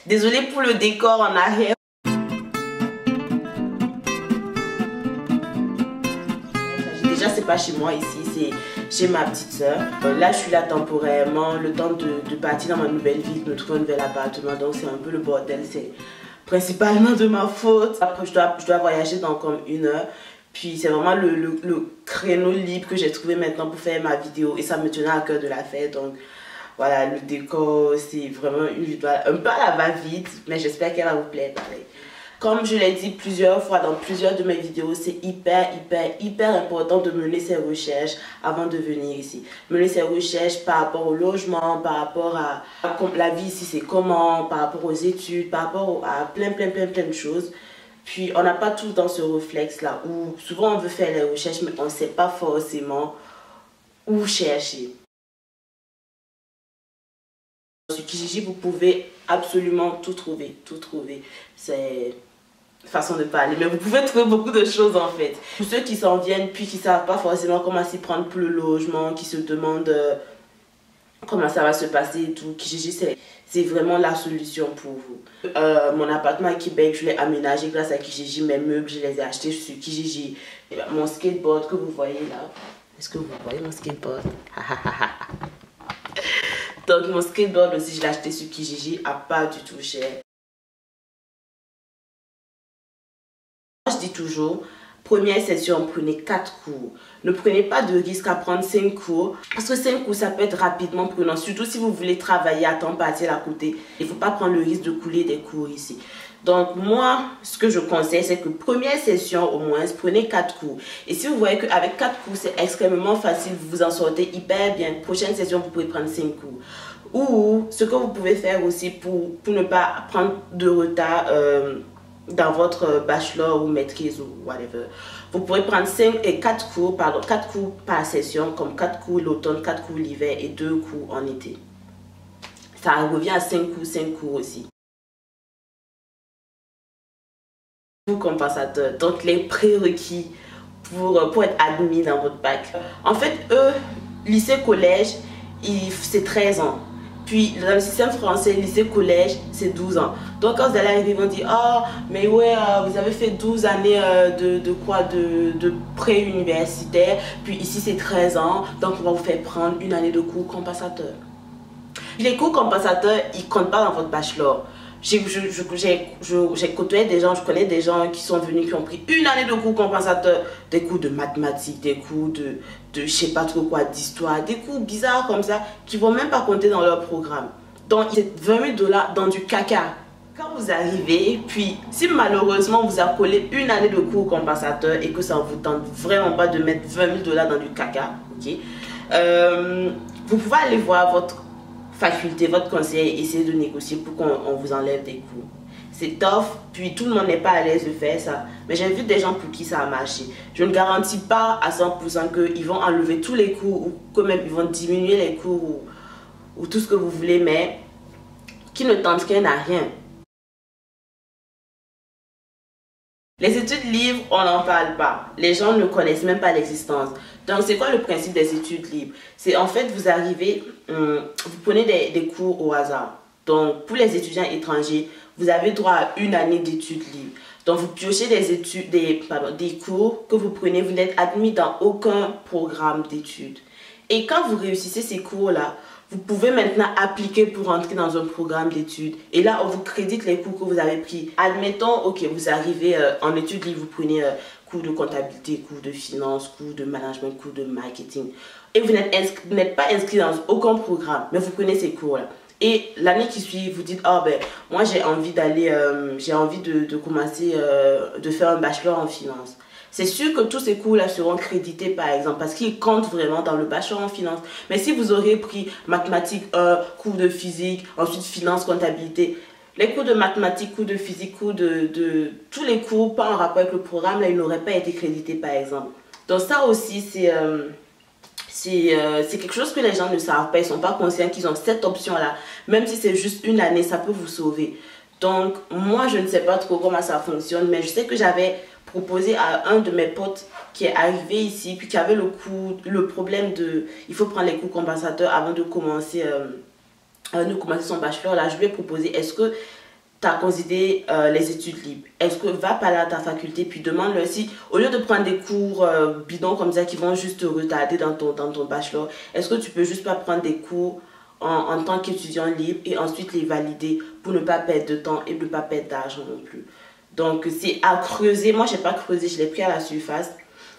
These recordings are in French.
Désolée pour le décor en arrière. Déjà, c'est pas chez moi ici, c'est chez ma petite soeur. Là, je suis là temporairement, le temps de partir dans ma nouvelle ville, de me trouver un nouvel appartement. Donc, c'est un peu le bordel. C'est principalement de ma faute. Après, je dois voyager dans comme 1 heure. Puis, c'est vraiment le créneau libre que j'ai trouvé maintenant pour faire ma vidéo. Et ça me tenait à cœur de la faire. Donc, voilà, le décor, c'est vraiment une vidéo un peu à la va-vite. Mais j'espère qu'elle va vous plaire pareil. Comme je l'ai dit plusieurs fois dans plusieurs de mes vidéos, c'est hyper important de mener ses recherches avant de venir ici. Mener ses recherches par rapport au logement, par rapport à la vie ici c'est comment, par rapport aux études, par rapport à plein de choses. Puis on n'a pas tout dans ce réflexe là où souvent on veut faire les recherches mais on ne sait pas forcément où chercher. Sur Kijiji, vous pouvez absolument tout trouver, c'est façon de parler, mais vous pouvez trouver beaucoup de choses en fait. Pour ceux qui s'en viennent puis qui ne savent pas forcément comment s'y prendre pour le logement, qui se demandent comment ça va se passer et tout, Kijiji c'est vraiment la solution pour vous. Mon appartement à Québec, je l'ai aménagé grâce à Kijiji, mes meubles je les ai achetés sur Kijiji. Et bien, mon skateboard que vous voyez là, est-ce que vous voyez mon skateboard? Donc mon skateboard aussi je l'ai acheté sur Kijiji à pas du tout cher. Je dis toujours, première session, prenez 4 cours. Ne prenez pas de risque à prendre 5 cours. Parce que 5 cours, ça peut être rapidement prenant. Surtout si vous voulez travailler à temps partiel à côté. Il ne faut pas prendre le risque de couler des cours ici. Donc moi, ce que je conseille, c'est que première session au moins, prenez 4 cours. Et si vous voyez qu'avec 4 cours, c'est extrêmement facile, vous vous en sortez hyper bien. Prochaine session, vous pouvez prendre 5 cours. Ou ce que vous pouvez faire aussi pour ne pas prendre de retard dans votre bachelor ou maîtrise ou whatever. Vous pourrez prendre 4 cours par session, comme 4 cours l'automne, 4 cours l'hiver et 2 cours en été. Ça revient à 5 cours aussi. Pour compensateur, donc les prérequis pour être admis dans votre bac. En fait, lycée, collège, c'est 13 ans. Puis dans le système français, lycée, collège, c'est 12 ans. Donc quand vous allez arriver, ils vont dire, oh, mais ouais, vous avez fait 12 années de pré-universitaire. Puis ici, c'est 13 ans. Donc on va vous faire prendre 1 année de cours compensateur. Les cours compensateurs, ils ne comptent pas dans votre bachelor. J'ai côtoyé des gens, je connais des gens qui sont venus, qui ont pris 1 année de cours compensateurs, des cours de mathématiques, des cours de je sais pas trop quoi, d'histoire, des cours bizarres comme ça, qui vont même pas compter dans leur programme. Donc, c'est 20 000 $ dans du caca. Quand vous arrivez, puis si malheureusement on vous a collé 1 année de cours compensateur et que ça ne vous tente vraiment pas de mettre 20 000 $ dans du caca, ok, vous pouvez aller voir votre faculté, votre conseiller et essayer de négocier pour qu'on vous enlève des cours. C'est tough, puis tout le monde n'est pas à l'aise de faire ça. Mais j'ai vu des gens pour qui ça a marché. Je ne garantis pas à 100% qu'ils vont enlever tous les cours ou que même ils vont diminuer les cours ou tout ce que vous voulez, mais qui ne tente rien n'a rien. Les études libres, on n'en parle pas. Les gens ne connaissent même pas l'existence. Donc, c'est quoi le principe des études libres? C'est en fait, vous arrivez, vous prenez des cours au hasard. Donc, pour les étudiants étrangers, vous avez droit à 1 année d'études libres. Donc, vous piochez des cours que vous prenez. Vous n'êtes admis dans aucun programme d'études. Et quand vous réussissez ces cours-là, vous pouvez maintenant appliquer pour entrer dans un programme d'études. Et là, on vous crédite les cours que vous avez pris. Admettons, ok, vous arrivez en études libres, vous prenez cours de comptabilité, cours de finance, cours de management, cours de marketing. Et vous n'êtes pas inscrit dans aucun programme, mais vous prenez ces cours-là. Et l'année qui suit, vous dites, oh ben, moi j'ai envie d'aller, j'ai envie de commencer, de faire un bachelor en finance. C'est sûr que tous ces cours-là seront crédités par exemple parce qu'ils comptent vraiment dans le bachelor en finance. Mais si vous aurez pris mathématiques 1, cours de physique, ensuite finance, comptabilité, les cours de mathématiques, cours de physique, cours tous les cours pas en rapport avec le programme, là, ils n'auraient pas été crédités par exemple. Donc ça aussi, c'est quelque chose que les gens ne savent pas. Ils ne sont pas conscients qu'ils ont cette option-là. Même si c'est juste 1 année, ça peut vous sauver. Donc moi, je ne sais pas trop comment ça fonctionne, mais je sais que j'avais proposé à un de mes potes qui est arrivé ici, puis qui avait le problème de... Il faut prendre les cours compensateurs avant de commencer son bachelor. Là, je lui ai proposé, est-ce que tu as considéré les études libres, est-ce que va parler à ta faculté puis demande-leur si, au lieu de prendre des cours bidons comme ça qui vont juste te retarder dans ton bachelor, est-ce que tu peux juste pas prendre des cours en tant qu'étudiant libre et ensuite les valider pour ne pas perdre de temps et ne pas perdre d'argent non plus. Donc c'est à creuser. Moi, je n'ai pas creusé, je l'ai pris à la surface.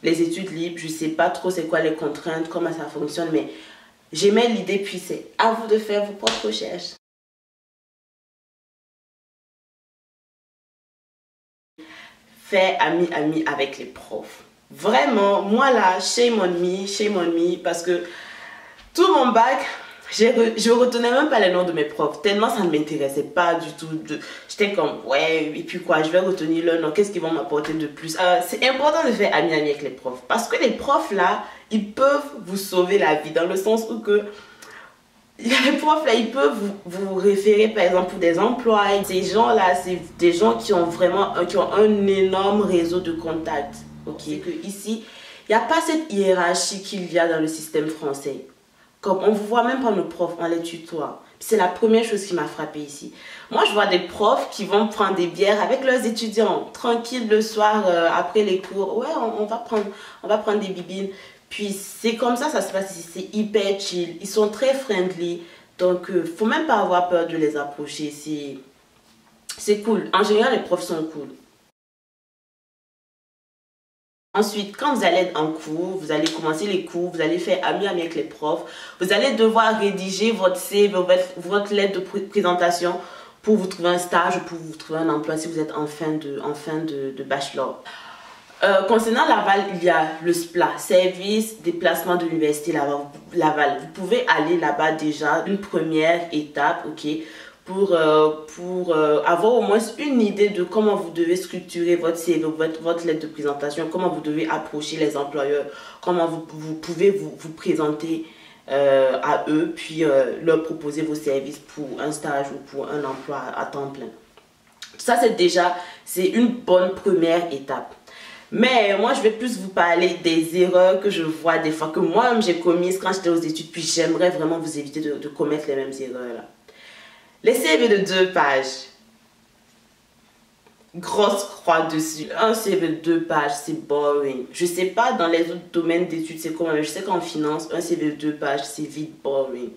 Les études libres, je ne sais pas trop c'est quoi les contraintes, comment ça fonctionne, mais j'aimais l'idée, puis c'est à vous de faire vos propres recherches. Faire ami avec les profs. Vraiment, moi là, shame on me, parce que tout mon bac, je retenais même pas les noms de mes profs, tellement ça ne m'intéressait pas du tout. J'étais comme, ouais, et puis quoi, je vais retenir leur nom, qu'est-ce qu'ils vont m'apporter de plus? C'est important de faire ami avec les profs, parce que les profs là, ils peuvent vous sauver la vie, dans le sens où que les profs là, ils peuvent vous référer par exemple pour des emplois. Ces gens là, c'est des gens qui ont vraiment un énorme réseau de contacts. Ok, que ici, il n'y a pas cette hiérarchie qu'il y a dans le système français. Comme on ne vous voit même pas nos profs, on les tutoie. C'est la première chose qui m'a frappée ici. Moi, je vois des profs qui vont prendre des bières avec leurs étudiants, tranquilles le soir après les cours. Ouais, on va prendre des bibines. Puis c'est comme ça se passe ici, c'est hyper chill, ils sont très friendly, donc faut même pas avoir peur de les approcher, c'est cool. En général, les profs sont cool. Ensuite, quand vous allez être en cours, vous allez commencer les cours, vous allez faire ami avec les profs, vous allez devoir rédiger votre CV, votre lettre de présentation pour vous trouver un stage ou pour vous trouver un emploi si vous êtes en fin de bachelor. Concernant Laval, il y a le SPLA, Service Déplacement de l'Université Laval. Vous pouvez aller là-bas déjà, une première étape, ok, pour avoir au moins une idée de comment vous devez structurer votre CV, votre lettre de présentation, comment vous devez approcher les employeurs, comment vous pouvez vous présenter à eux, puis leur proposer vos services pour un stage ou pour un emploi à temps plein. Ça, c'est une bonne première étape. Mais moi, je vais plus vous parler des erreurs que je vois des fois, que moi-même j'ai commises quand j'étais aux études, puis j'aimerais vraiment vous éviter de commettre les mêmes erreurs là. Les CV de 2 pages. Grosse croix dessus. Un CV de 2 pages, c'est boring. Je sais pas dans les autres domaines d'études c'est comment, mais je sais qu'en finance, un CV de 2 pages, c'est vite boring.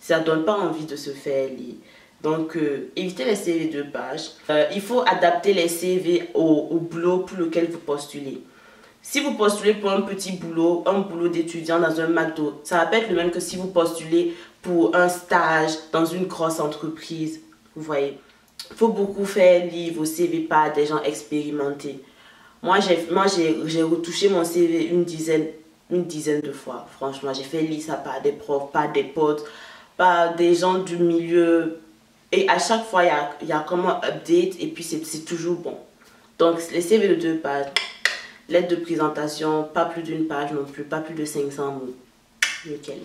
Ça donne pas envie de se faire lire. Donc, évitez les CV de 2 pages. Il faut adapter les CV au boulot pour lequel vous postulez. Si vous postulez pour un petit boulot, un boulot d'étudiant dans un McDo, ça va pas être le même que si vous postulez pour un stage dans une grosse entreprise. Vous voyez, il faut beaucoup faire lire vos CV par des gens expérimentés. Moi, j'ai retouché mon CV une dizaine de fois. Franchement, j'ai fait lire ça par des profs, par des potes, par des gens du milieu. Et à chaque fois, il y a comme un update et puis c'est toujours bon. Donc, les CV de 2 pages, lettre de présentation, pas plus d'1 page non plus, pas plus de 500 mots. Nickel.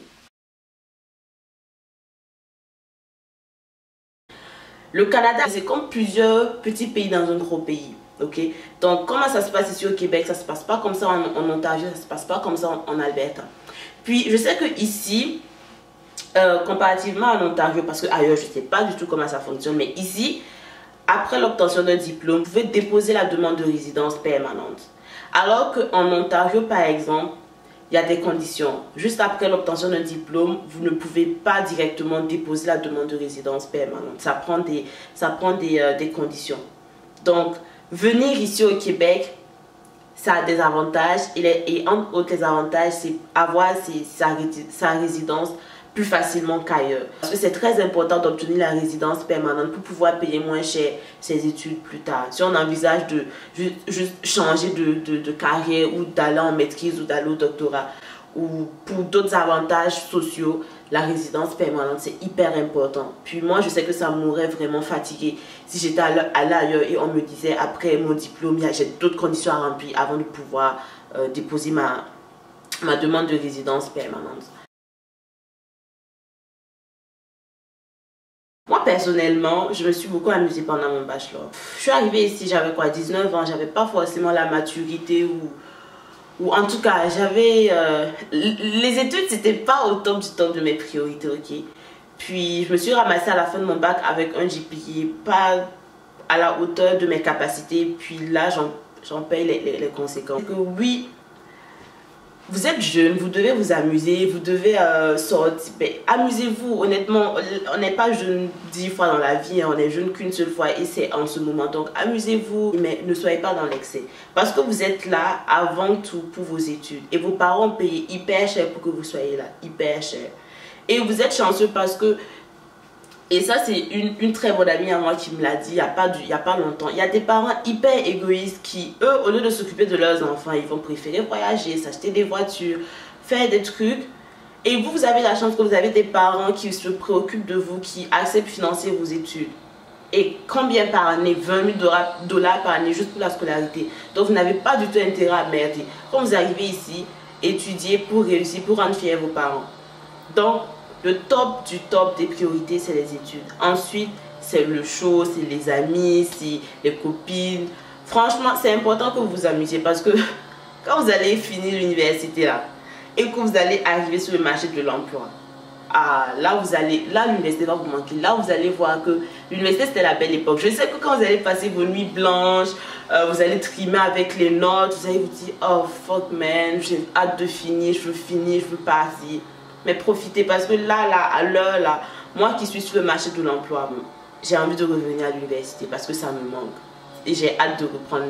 Le Canada, c'est comme plusieurs petits pays dans un gros pays. Ok? Donc, comment ça se passe ici au Québec? Ça se passe pas comme ça en Ontario, ça se passe pas comme ça en Alberta. Puis, je sais que ici, comparativement à l'Ontario, parce que ailleurs je ne sais pas du tout comment ça fonctionne, mais ici, après l'obtention d'un diplôme, vous pouvez déposer la demande de résidence permanente. Alors qu'en Ontario, par exemple, il y a des conditions. Juste après l'obtention d'un diplôme, vous ne pouvez pas directement déposer la demande de résidence permanente. Ça prend des conditions. Donc, venir ici au Québec, ça a des avantages. Et entre autres avantages, c'est avoir sa résidence plus facilement qu'ailleurs. Parce que c'est très important d'obtenir la résidence permanente pour pouvoir payer moins cher ses études plus tard. Si on envisage de juste changer de carrière ou d'aller en maîtrise ou d'aller au doctorat ou pour d'autres avantages sociaux, la résidence permanente c'est hyper important. Puis moi je sais que ça m'aurait vraiment fatiguée si j'étais allée ailleurs et on me disait après mon diplôme j'ai d'autres conditions à remplir avant de pouvoir déposer ma demande de résidence permanente. Moi, personnellement, je me suis beaucoup amusée pendant mon bachelor. Je suis arrivée ici, j'avais quoi, 19 ans, j'avais pas forcément la maturité ou en tout cas, j'avais... les études, c'était pas au top du top de mes priorités, ok? Puis, je me suis ramassée à la fin de mon bac avec un GPA à la hauteur de mes capacités, puis là j'en paye les conséquences. Que oui, vous êtes jeune, vous devez vous amuser, vous devez sortir. Amusez-vous, honnêtement, on n'est pas jeune 10 fois dans la vie, hein, on est jeune qu'une seule fois et c'est en ce moment. Donc amusez-vous, mais ne soyez pas dans l'excès. Parce que vous êtes là avant tout pour vos études. Et vos parents payent hyper cher pour que vous soyez là, hyper cher. Et vous êtes chanceux parce que, et ça c'est une très bonne amie à moi qui me l'a dit il n'y a pas longtemps. Il y a des parents hyper égoïstes qui, eux, au lieu de s'occuper de leurs enfants, ils vont préférer voyager, s'acheter des voitures, faire des trucs. Et vous avez la chance que vous avez des parents qui se préoccupent de vous, qui acceptent de financer vos études. Et combien par année? 20 000 dollars par année juste pour la scolarité. Donc vous n'avez pas du tout intérêt à merder. Quand vous arrivez ici, étudiez pour réussir, pour rendre fiers vos parents. Donc, le top du top des priorités, c'est les études. Ensuite, c'est le show, c'est les amis, c'est les copines. Franchement, c'est important que vous vous amusiez parce que quand vous allez finir l'université là et que vous allez arriver sur le marché de l'emploi, là l'université va vous manquer. Là, vous allez voir que l'université, c'était la belle époque. Je sais que quand vous allez passer vos nuits blanches, vous allez trimer avec les notes, vous allez vous dire, oh fuck man, j'ai hâte de finir, je veux partir. Mais profitez parce que là, à l'heure là, moi qui suis sur le marché de l'emploi, j'ai envie de revenir à l'université parce que ça me manque. Et j'ai hâte de reprendre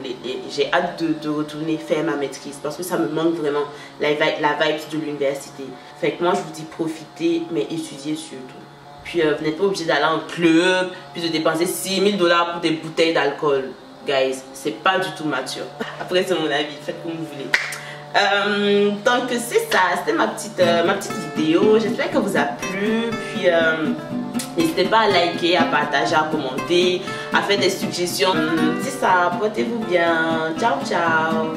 j'ai hâte de retourner faire ma maîtrise parce que ça me manque vraiment la vibe de l'université. Fait que moi je vous dis profitez, mais étudiez surtout. Puis vous n'êtes pas obligé d'aller en club, puis de dépenser 6 000 dollars pour des bouteilles d'alcool. Guys, c'est pas du tout mature. Après c'est mon avis, faites comme vous voulez. Donc c'est ça, c'était ma petite vidéo. J'espère que vous a plu. Puis n'hésitez pas à liker, à partager, à commenter, à faire des suggestions. C'est ça, portez-vous bien. Ciao ciao.